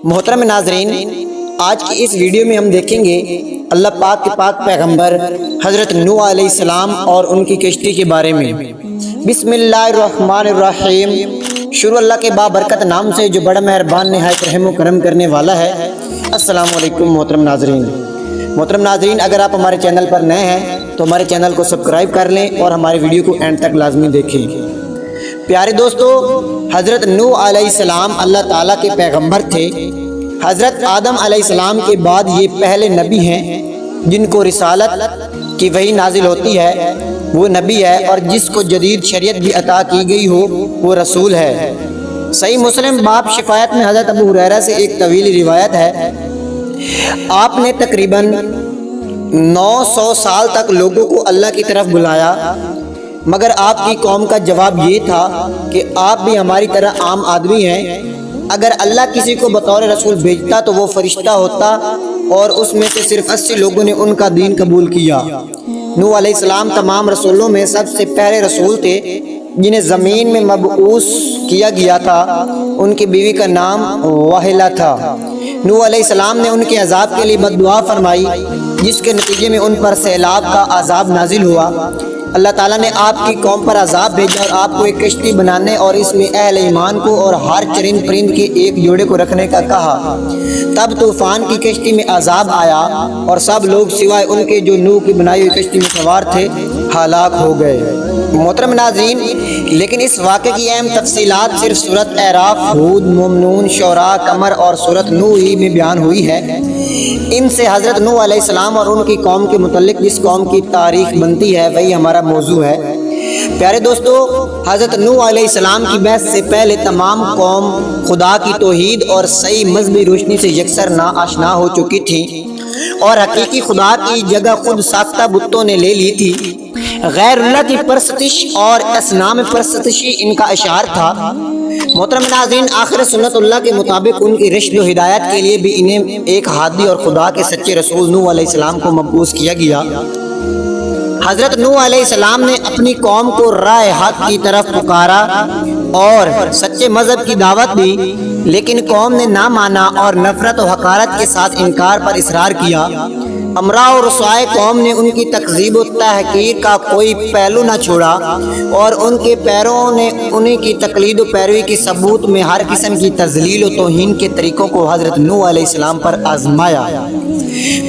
محترم ناظرین، آج کی اس ویڈیو میں ہم دیکھیں گے اللہ پاک کے پاک پیغمبر حضرت نوح علیہ السلام اور ان کی کشتی کے بارے میں۔ بسم اللہ الرحمن الرحیم، شروع اللہ کے بابرکت نام سے جو بڑا مہربان نہایت رحم و کرم کرنے والا ہے۔ السلام علیکم محترم ناظرین، اگر آپ ہمارے چینل پر نئے ہیں تو ہمارے چینل کو سبسکرائب کر لیں اور ہماری ویڈیو کو اینڈ تک لازمی دیکھیں۔ پیارے دوستو، حضرت نوح علیہ السلام اللہ تعالیٰ کے پیغمبر تھے۔ حضرت آدم علیہ السلام کے بعد یہ پہلے نبی ہیں جن کو رسالت کی وحی نازل ہوتی ہے، وہ نبی ہے، اور جس کو جدید شریعت بھی عطا کی گئی ہو وہ رسول ہے۔ صحیح مسلم باب شفاعت میں حضرت ابو ہریرہ سے ایک طویل روایت ہے، آپ نے تقریباً 900 سال تک لوگوں کو اللہ کی طرف بلایا، مگر آپ کی قوم کا جواب یہ تھا کہ آپ بھی ہماری طرح عام آدمی ہیں۔ اگر اللہ کسی کو بطور رسول بھیجتا تو وہ فرشتہ ہوتا، اور اس میں سے صرف 80 لوگوں نے ان کا دین قبول کیا۔ نوح علیہ السلام تمام رسولوں میں سب سے پہلے رسول تھے جنہیں زمین میں مبعوث کیا گیا تھا۔ ان کی بیوی کا نام واحلہ تھا۔ نوح علیہ السلام نے ان کے عذاب کے لیے بد دعا فرمائی، جس کے نتیجے میں ان پر سیلاب کا عذاب نازل ہوا۔ اللہ تعالیٰ نے آپ کی قوم پر عذاب بھیجا اور آپ کو ایک کشتی بنانے اور اس میں اہل ایمان کو اور ہر چرند پرند کے ایک جوڑے کو رکھنے کا کہا۔ تب طوفان کی کشتی میں عذاب آیا اور سب لوگ سوائے ان کے جو نوح کی بنائی ہوئی کشتی میں سوار تھے ہلاک ہو گئے۔ محترم ناظرین، لیکن اس واقعے کی اہم تفصیلات صرف سورۃ اعراف، ہود، مومنون، شعراء، قمر اور سورۃ نوح ہی میں بیان ہوئی ہے۔ ان سے حضرت نوح علیہ السلام اور ان کی قوم کے متعلق جس قوم کی تاریخ بنتی ہے وہی ہمارا موضوع ہے۔ پیارے دوستو، حضرت نوح علیہ السلام کی بعثت سے پہلے تمام قوم خدا کی توحید اور صحیح مذہبی روشنی سے یکسر ناآشنا ہو چکی تھی، اور حقیقی خدا کی جگہ خود ساختہ بتوں نے لے لی تھی۔ غیر اللہ کی پرستش اور اصنام پرستشی ان کا اشعار تھا۔ محترم ناظرین، آخر سنت اللہ کے مطابق ان کی رشد و ہدایت کے لیے بھی انہیں ایک ہادی اور خدا کے سچے رسول نوح علیہ السلام کو مبعوث کیا گیا۔ حضرت نوح علیہ السلام نے اپنی قوم کو راہ حق کی طرف پکارا اور سچے مذہب کی دعوت دی، لیکن قوم نے نہ مانا اور نفرت و حقارت کے ساتھ انکار پر اصرار کیا۔ امراء و رسوائے قوم نے ان کی تکذیب و تحقیر کا کوئی پہلو نہ چھوڑا، اور ان کے پیروں نے انہیں کی تقلید و پیروی کے ثبوت میں ہر قسم کی تذلیل و توہین کے طریقوں کو حضرت نوح علیہ السلام پر آزمایا۔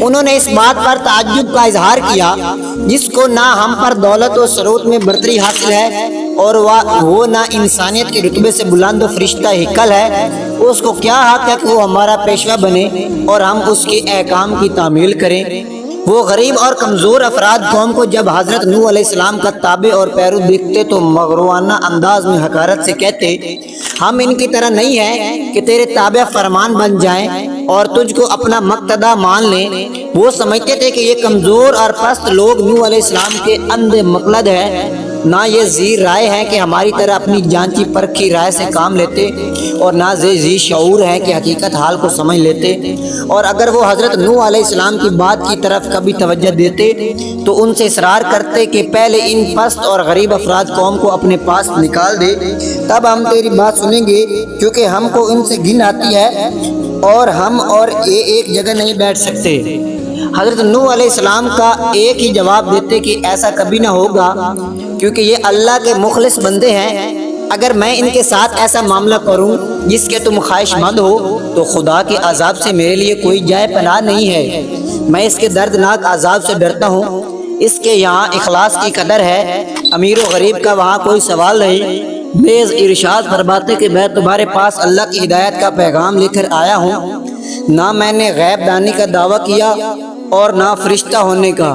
انہوں نے اس بات پر تعجب کا اظہار کیا جس کو نہ ہم پر دولت و ثروت میں برتری حاصل ہے، اور وہ نہ انسانیت کے رتبے سے بلند و فرشتہ ہیکل ہے، اس کو کیا حق ہے کہ وہ ہمارا پیشوا بنے اور ہم اس کے احکام کی تعمیل کریں۔ وہ غریب اور کمزور افراد قوم کو جب حضرت نوح علیہ السلام کا تابع اور پیرو دیکھتے تو مغرورانہ انداز میں حقارت سے کہتے، ہم ان کی طرح نہیں ہیں کہ تیرے تابع فرمان بن جائیں اور تجھ کو اپنا مقتدیٰ مان لیں۔ وہ سمجھتے تھے کہ یہ کمزور اور پست لوگ نوح علیہ السلام کے اندھے مقلد ہیں، نہ یہ ذی رائے ہیں کہ ہماری طرح اپنی جانچی پرکھی رائے سے کام لیتے، اور نہ ذی شعور ہیں کہ حقیقت حال کو سمجھ لیتے۔ اور اگر وہ حضرت نوح علیہ السلام کی بات کی طرف کبھی توجہ دیتے تو ان سے اصرار کرتے کہ پہلے ان پست اور غریب افراد قوم کو اپنے پاس نکال دے، تب ہم تیری بات سنیں گے، کیونکہ ہم کو ان سے گھن آتی ہے اور ہم اور یہ ایک جگہ نہیں بیٹھ سکتے۔ حضرت نوح علیہ السلام کا ایک ہی جواب دیتے کہ ایسا کبھی نہ ہوگا، کیونکہ یہ اللہ کے مخلص بندے ہیں۔ اگر میں ان کے ساتھ ایسا معاملہ کروں جس کے تم خواہش مند ہو تو خدا کے عذاب سے میرے لیے کوئی جائے پناہ نہیں ہے۔ میں اس کے دردناک عذاب سے ڈرتا ہوں۔ اس کے یہاں اخلاص کی قدر ہے، امیر و غریب کا وہاں کوئی سوال نہیں۔ نیز ارشاد فرماتے کہ میں تمہارے پاس اللہ کی ہدایت کا پیغام لے کر آیا ہوں، نہ میں نے غیب دانی کا دعویٰ کیا اور نہ فرشتہ ہونے کا۔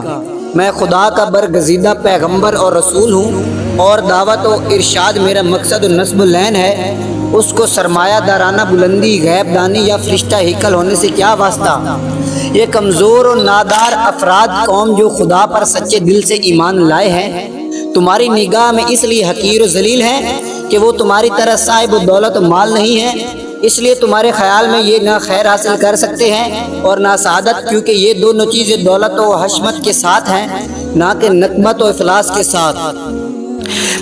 میں خدا کا برگزیدہ پیغمبر اور رسول ہوں، اور دعوت و ارشاد میرا مقصد و نصب العین ہے۔ اس کو سرمایہ دارانہ بلندی، غیب دانی یا فرشتہ ہیکل ہونے سے کیا واسطہ؟ یہ کمزور و نادار افراد قوم جو خدا پر سچے دل سے ایمان لائے ہیں تمہاری نگاہ میں اس لیے حقیر و ذلیل ہیں کہ وہ تمہاری طرح صاحب و دولت و مال نہیں ہے، اس لیے تمہارے خیال میں یہ نہ خیر حاصل کر سکتے ہیں اور نہ سعادت، کیونکہ یہ دونوں چیزیں دولت و حشمت کے ساتھ ہیں، نہ کہ نقمت و افلاس کے ساتھ۔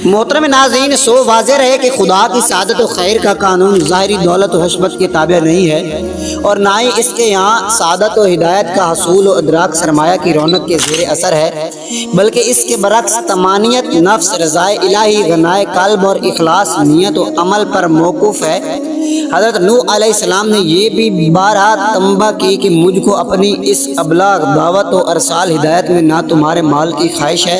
محترم ناظرین، سو واضح رہے کہ خدا کی سعادت و خیر کا قانون ظاہری دولت و حشمت کے تابع نہیں ہے، اور نہ ہی اس کے یہاں سعادت و ہدایت کا حصول و ادراک سرمایہ کی رونق کے زیر اثر ہے، بلکہ اس کے برعکس طمانینت نفس، رضائے الہی، غنائے قلب اور اخلاص نیت و عمل پر موقوف ہے۔ حضرت نوح علیہ السلام نے یہ بھی بارہا تنبیہ کی کہ مجھ کو اپنی اس ابلاغ، دعوت و ارسال ہدایت میں نہ تمہارے مال کی خواہش ہے،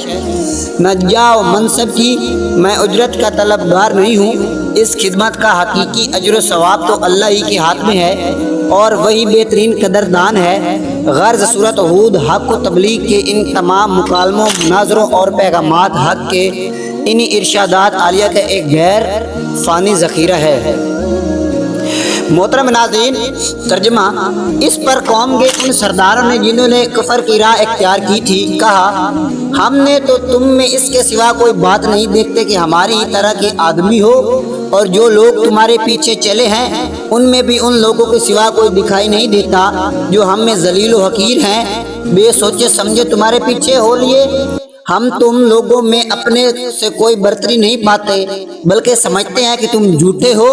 نہ جاہ و منصب کی، میں اجرت کا طلبگار نہیں ہوں، اس خدمت کا حقیقی اجر و ثواب تو اللہ ہی کے ہاتھ میں ہے اور وہی بہترین قدردان ہے۔ غرض سورۃ ہود حق و تبلیغ کے ان تمام مکالموں، مناظروں اور پیغامات حق کے انہی ارشادات عالیہ کا ایک غیر فانی ذخیرہ ہے۔ محترم ناظرین، ترجمہ: اس پر قوم کے ان سرداروں نے جنہوں نے کفر کی راہ اختیار کی تھی کہا، ہم نے تو تم میں اس کے سوا کوئی بات نہیں دیکھتے کہ ہماری ہی طرح کے آدمی ہو، اور جو لوگ تمہارے پیچھے چلے ہیں ان میں بھی ان لوگوں کے سوا کوئی دکھائی نہیں دیتا جو ہم میں ذلیل و حقیر ہیں، بے سوچے سمجھے تمہارے پیچھے ہو لیے۔ ہم تم لوگوں میں اپنے سے کوئی برتری نہیں پاتے بلکہ سمجھتے ہیں کہ تم جھوٹے ہو۔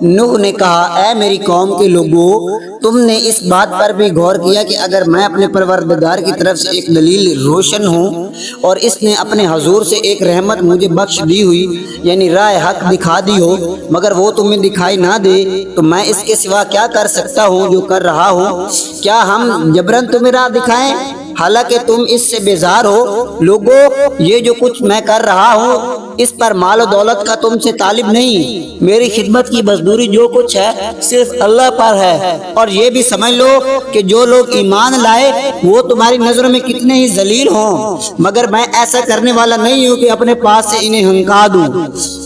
نوح نے کہا، اے میری قوم کے لوگوں، تم نے اس بات پر بھی غور کیا کہ اگر میں اپنے پروردگار کی طرف سے ایک دلیل روشن ہوں اور اس نے اپنے حضور سے ایک رحمت مجھے بخش دی ہوئی، یعنی راہ حق دکھا دی ہو، مگر وہ تمہیں دکھائی نہ دے، تو میں اس کے سوا کیا کر سکتا ہوں جو کر رہا ہوں؟ کیا ہم جبراً تمہیں راہ دکھائیں حالانکہ تم اس سے بیزار ہو؟ لوگو، یہ جو کچھ میں کر رہا ہوں اس پر مال و دولت کا تم سے طالب نہیں، میری خدمت کی مزدوری جو کچھ ہے صرف اللہ پر ہے، اور یہ بھی سمجھ لو کہ جو لوگ ایمان لائے وہ تمہاری نظروں میں کتنے ہی ذلیل ہوں، مگر میں ایسا کرنے والا نہیں ہوں کہ اپنے پاس سے انہیں ہنکا دوں۔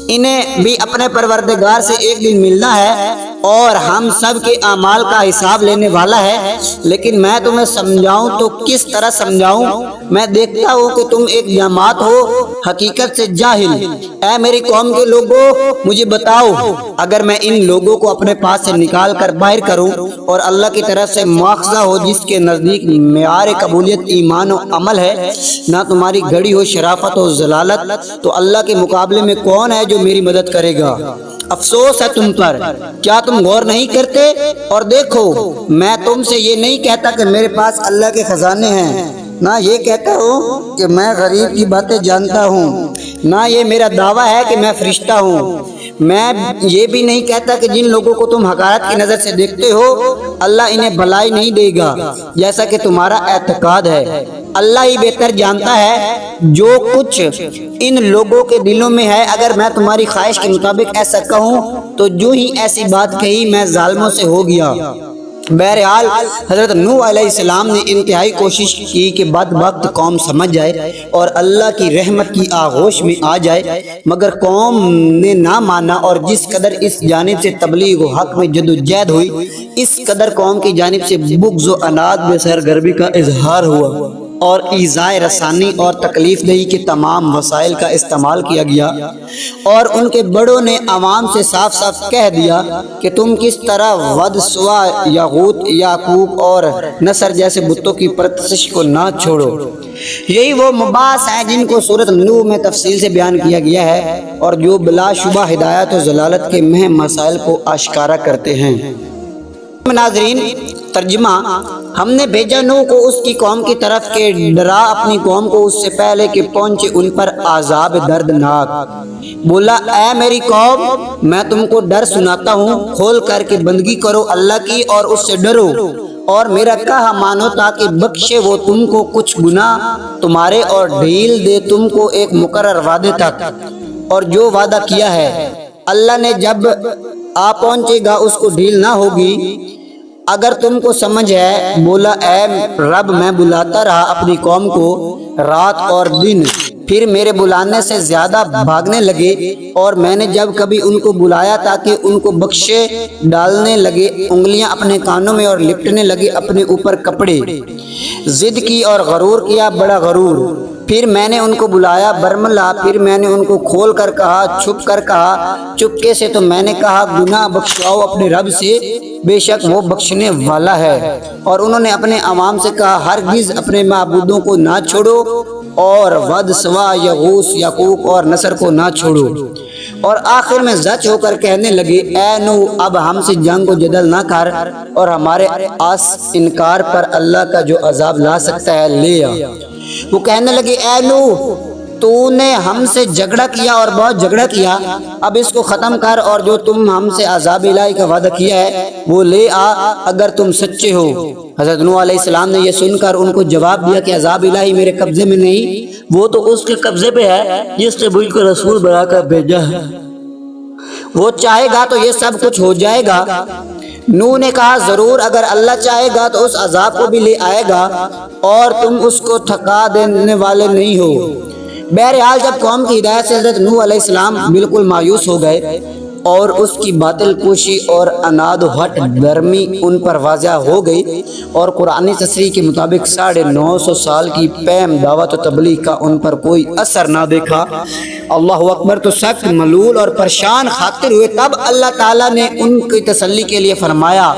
انہیں بھی اپنے پروردگار سے ایک دن ملنا ہے اور ہم سب کے اعمال کا حساب لینے والا ہے، لیکن میں تمہیں سمجھاؤں تو کس طرح سمجھاؤں؟ میں دیکھتا ہوں کہ تم ایک جماعت ہو حقیقت سے جاہل۔ اے میری قوم کے لوگوں، مجھے بتاؤ، اگر میں ان لوگوں کو اپنے پاس سے نکال کر باہر کروں اور اللہ کی طرف سے مواخذہ ہو جس کے نزدیک معیار قبولیت ایمان و عمل ہے، نہ تمہاری گھڑی ہو شرافت و ضلالت، تو اللہ کے مقابلے میں کون ہے جو میری مدد کرے گا؟ افسوس ہے تم پر، کیا تم غور نہیں کرتے؟ اور دیکھو، میں تم سے یہ نہیں کہتا کہ میرے پاس اللہ کے خزانے ہیں، نہ یہ کہتا ہوں کہ میں غریب کی باتیں جانتا ہوں، نہ یہ میرا دعویٰ ہے کہ میں فرشتہ ہوں۔ میں یہ بھی نہیں کہتا کہ جن لوگوں کو تم حقارت کی نظر سے دیکھتے ہو اللہ انہیں بھلائی نہیں دے گا جیسا کہ تمہارا اعتقاد ہے۔ اللہ ہی بہتر جانتا ہے جو کچھ ان لوگوں کے دلوں میں ہے۔ اگر میں تمہاری خواہش کے مطابق ایسا کہوں تو جو ہی ایسی بات کہی میں ظالموں سے ہو گیا۔ بہرحال حضرت نوح علیہ السلام نے انتہائی کوشش کی کہ بدبخت قوم سمجھ جائے اور اللہ کی رحمت کی آغوش میں آ جائے، مگر قوم نے نہ مانا، اور جس قدر اس جانب سے تبلیغ و حق میں جدوجہد ہوئی، اس قدر قوم کی جانب سے بغض و عناد بے سرگرمی کا اظہار ہوا اور ایذائے رسانی اور تکلیف دہی کے تمام وسائل کا استعمال کیا گیا، اور ان کے بڑوں نے عوام سے صاف صاف کہہ دیا کہ تم کس طرح ود، سوا، یغوت، یعقوب اور نصر جیسے بتوں کی پرستش کو نہ چھوڑو۔ یہی وہ مباحث ہیں جن کو سورۃ نوح میں تفصیل سے بیان کیا گیا ہے اور جو بلا شبہ ہدایت و ضلالت کے مہم مسائل کو آشکارا کرتے ہیں۔ ناظرین، ترجمہ: ہم نے بھیجا نوح کو اس کی قوم کی طرف کے ڈرا اپنی قوم کو اس سے پہلے کہ پہنچے ان پر عذاب دردناک۔ بولا، اے میری قوم، میں تم کو ڈر سناتا ہوں، کھول کر کے بندگی کرو اللہ کی اور اس سے ڈرو، اور میرا کہا مانو تاکہ بخشے وہ تم کو کچھ گناہ تمہارے اور ڈھیل دے تم کو ایک مقرر وعدے تک، اور جو وعدہ کیا ہے اللہ نے جب آ پہنچے گا اس کو ڈھیل نہ ہوگی اگر تم کو سمجھ ہے۔ بولا، اے رب، میں بلاتا رہا اپنی قوم کو رات اور دن، پھر میرے بلانے سے زیادہ بھاگنے لگے، اور میں نے جب کبھی ان کو بلایا تاکہ ان کو بخشے ڈالنے لگے انگلیاں اپنے کانوں میں اور لپٹنے لگے اپنے اوپر کپڑے۔ ضد کی اور غرور کیا، بڑا غرور۔ پھر میں نے ان کو بلایا برملا، پھر میں نے ان کو کھول کر کہا، چھپ کر کہا، چپکے سے تو میں نے کہا گناہ بخشواؤ اپنے رب سے، بے شک وہ بخشنے والا ہے۔ اور انہوں نے اپنے عوام سے کہا ہرگز اپنے معبودوں کو نہ چھوڑو اور ود سوا یغوث یعوق اور نصر کو نہ چھوڑو۔ اور آخر میں زچ ہو کر کہنے لگے اے نوح اب ہم سے جنگ و جدل نہ کر اور ہمارے اس انکار پر اللہ کا جو عذاب لا سکتا ہے لے آ۔ وہ کہنے لگے اے نوح تو نے ہم سے جھگڑا کیا اور بہت جھگڑا کیا، اب اس کو ختم کر اور جو تم ہم سے عذاب الہی کا وعدہ کیا ہے وہ لے آ اگر تم سچے ہو۔ حضرت نوح علیہ السلام نے یہ سن کر ان کو جواب دیا کہ عذاب الہی میرے قبضے میں نہیں، وہ تو اس کے قبضے پہ ہے جس نے مجھ کو رسول بنا کر بھیجا ہے، وہ چاہے گا تو یہ سب کچھ ہو جائے گا۔ نوح نے کہا ضرور اگر اللہ چاہے گا تو اس عذاب کو بھی لے آئے گا اور تم اس کو تھکا دینے والے نہیں ہو۔ بہرحال جب قوم کی ہدایت سے حضرت نوح علیہ السلام بالکل مایوس ہو گئے اور اس کی باطل پوشی اور اناد و ہٹ درمی ان پر واضح ہو گئی اور قرآنی تصریح کے مطابق 950 سال کی پیم دعوت و تبلیغ کا ان پر کوئی اثر نہ دیکھا، اللہ اکبر، تو سخت ملول اور پریشان خاطر ہوئے۔ تب اللہ تعالیٰ نے ان کی تسلی کے لیے فرمایا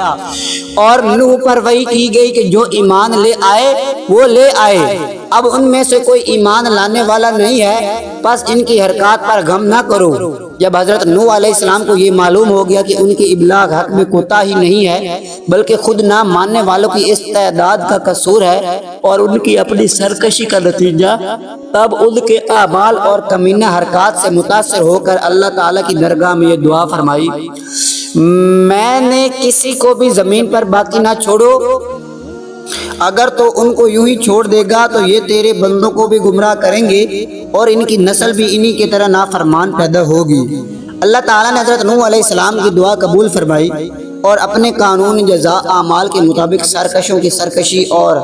اور نوح پر وحی کی گئی کہ جو ایمان لے آئے وہ لے آئے، اب ان میں سے کوئی ایمان لانے والا نہیں ہے، بس ان کی حرکات پر غم نہ کرو۔ جب حضرت نوح علیہ السلام کو یہ معلوم ہو گیا کہ ان کی ابلاغ حق میں کوتاہی نہیں ہے بلکہ خود نہ ماننے والوں کی استعداد کا قصور ہے اور ان کی اپنی سرکشی کا نتیجہ، تب ان کے اعمال اور کمینہ حرکات سے متاثر ہو کر اللہ تعالیٰ کی درگاہ میں یہ دعا فرمائی میں نے کسی کو بھی زمین پر باقی نہ چھوڑو، اگر تو ان کو یوں ہی چھوڑ دے گا تو یہ تیرے بندوں کو بھی گمراہ کریں گے اور ان کی نسل بھی انہی کی طرح نافرمان پیدا ہوگی۔ اللہ تعالیٰ نے حضرت نوح علیہ السلام کی دعا قبول فرمائی اور اپنے قانون جزا اعمال کے مطابق سرکشوں کی سرکشی اور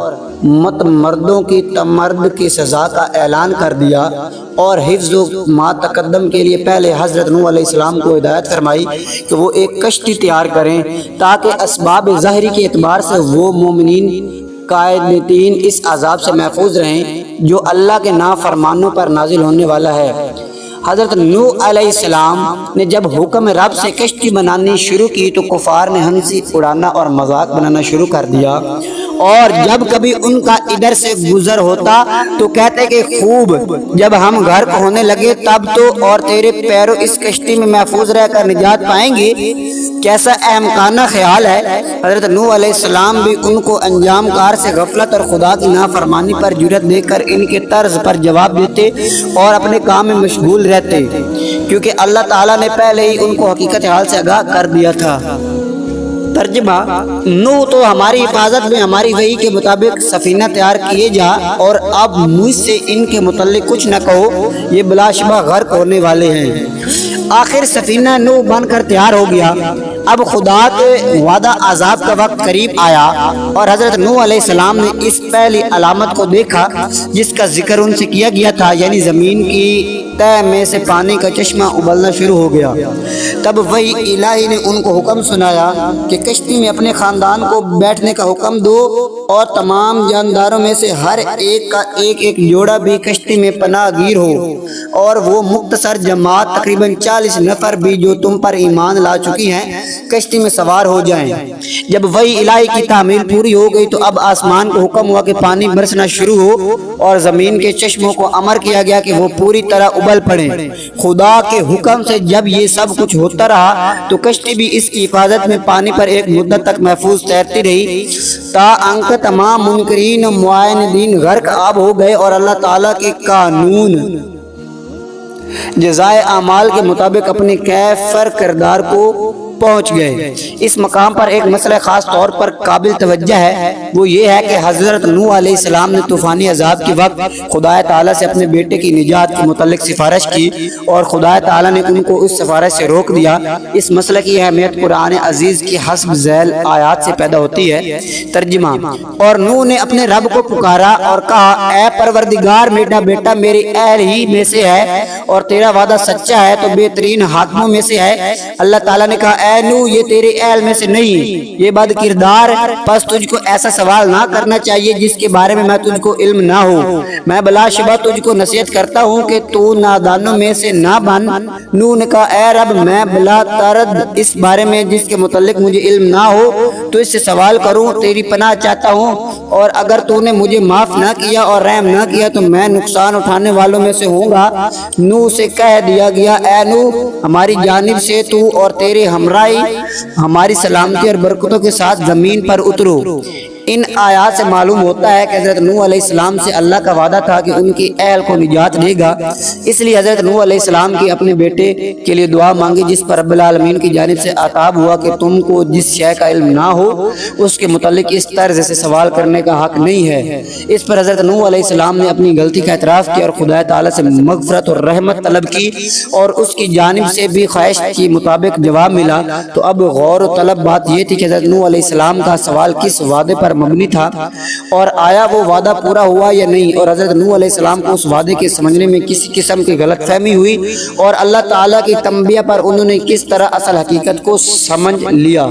مردوں کی تمرد کی سزا کا اعلان کر دیا اور حفظ و ما تقدم کے لیے پہلے حضرت نوح علیہ السلام کو ہدایت فرمائی کہ وہ ایک کشتی تیار کریں تاکہ اسباب ظاہری کے اعتبار سے وہ مومنین قائدین اس عذاب سے محفوظ رہیں جو اللہ کے نافرمانوں پر نازل ہونے والا ہے۔ حضرت نوح علیہ السلام نے جب حکم رب سے کشتی بنانی شروع کی تو کفار نے ہنسی اڑانا اور مذاق بنانا شروع کر دیا، اور جب کبھی ان کا ادھر سے گزر ہوتا تو کہتے کہ خوب، جب ہم غرق ہونے لگے تب تو اور تیرے پیروں اس کشتی میں محفوظ رہ کر نجات پائیں گے، کیسا احمقانہ خیال ہے۔ حضرت نوح علیہ السلام بھی ان کو انجام کار سے غفلت اور خدا کی نافرمانی پر جرأت دے کر ان کے طرز پر جواب دیتے اور اپنے کام میں مشغول رہتے، کیونکہ اللہ تعالیٰ نے پہلے ہی ان کو حقیقت حال سے آگاہ کر دیا تھا۔ ترجمہ: نوح تو ہماری حفاظت میں ہماری وحی کے مطابق سفینہ تیار کیے جا اور اب مجھ سے ان کے متعلق کچھ نہ کہو، یہ بلا شبہ غرق ہونے والے ہیں۔ آخر سفینہ نوح بن کر تیار ہو گیا۔ اب خدا کے وعدہ عذاب کا وقت قریب آیا اور حضرت نوح علیہ السلام نے اس پہلی علامت کو دیکھا جس کا ذکر ان سے کیا گیا تھا، یعنی زمین کی تہ میں سے پانی کا چشمہ ابلنا شروع ہو گیا۔ تب وحی الہی نے ان کو حکم سنایا کہ کشتی میں اپنے خاندان کو بیٹھنے کا حکم دو اور تمام جانداروں میں سے ہر ایک کا ایک جوڑا بھی کشتی میں پناہ گیر ہو، اور وہ مختصر جماعت تقریباً 40 نفر بھی جو تم پر ایمان لا چکی ہیں کشتی میں سوار ہو جائیں۔ جب وحی الہی کی تعمیل پوری ہو گئی تو اب آسمان کو حکم ہوا کہ پانی برسنا شروع ہو اور زمین کے چشموں کو امر کیا گیا کہ وہ پوری طرح ابل پڑیں۔ خدا کے حکم سے جب یہ سب کچھ ہوتا رہا تو کشتی بھی اس کی حفاظت میں پانی پر ایک مدت تک محفوظ تیرتی رہی تاکہ تمام منکرین و معاندین غرق آب ہو گئے اور اللہ تعالیٰ کے قانون جزائے اعمال کے مطابق اپنے کیفر کردار کو پہنچ گئے۔ اس مقام پر ایک مسئلہ خاص طور پر قابل توجہ ہے، وہ یہ ہے کہ حضرت نوح علیہ السلام نے طوفانی عذاب کے وقت خدا تعالیٰ سے اپنے بیٹے کی نجات کے متعلق سفارش کی اور خدا تعالیٰ نے ان کو اس سفارش سے روک دیا۔ اس مسئلہ کی اہمیت قرآن عزیز کی حسب ذیل آیات سے پیدا ہوتی ہے۔ ترجمہ: اور نوح نے اپنے رب کو پکارا اور کہا اے پروردگار، میرا بیٹا میرے اہل ہی میں سے ہے اور تیرا وعدہ سچا ہے تو بہترین حاکموں میں سے ہے۔ اللہ تعالیٰ نے کہا اے اے نو یہ تیرے اہل میں سے نہیں، یہ بد کردار، پس تجھ کو ایسا سوال نہ کرنا چاہیے جس کے بارے میں تجھ کو علم نہ ہو۔ میں بلا شبہ تجھ کو نصیحت کرتا ہوں کہ تو نادانوں میں سے نہ بن۔ نو نے کہا اے رب میں بلا ترد اس بارے میں جس کے متعلق مجھے علم نہ ہو تو اس سے سوال کروں، تیری پناہ چاہتا ہوں، اور اگر تو نے مجھے معاف نہ کیا اور رحم نہ کیا تو میں نقصان اٹھانے والوں میں سے ہوں گا۔ نو سے کہہ دیا گیا اے نو ہماری جانب سے تو اور تیرے ہمراہی ہماری سلامتی اور برکتوں کے ساتھ زمین پر اترو۔ ان آیات سے معلوم ہوتا ہے کہ حضرت نوح علیہ السلام سے اللہ کا وعدہ تھا کہ ان کی اہل کو نجات دے گا، اس لیے حضرت نوح علیہ السلام کی اپنے بیٹے کے لیے دعا مانگی، جس پر رب العالمین کی جانب سے عطاب ہوا کہ تم کو جس شے کا علم نہ ہو اس کے متعلق اس طرز سے سوال کرنے کا حق نہیں ہے۔ اس پر حضرت نوح علیہ السلام نے اپنی غلطی کا اعتراف کیا اور خدا تعالیٰ سے مغفرت اور رحمت طلب کی، اور اس کی جانب سے بھی خواہش کے مطابق جواب ملا۔ تو اب غور و طلب بات یہ تھی کہ حضرت نوح علیہ السلام کا سوال کس وعدے پر مبنی تھا اور آیا وہ وعدہ پورا ہوا یا نہیں، اور حضرت نوح علیہ السلام کو اس وعدے کے سمجھنے میں کسی قسم کی غلط فہمی ہوئی، اور اللہ تعالیٰ کی تنبیہ پر انہوں نے کس طرح اصل حقیقت کو سمجھ لیا۔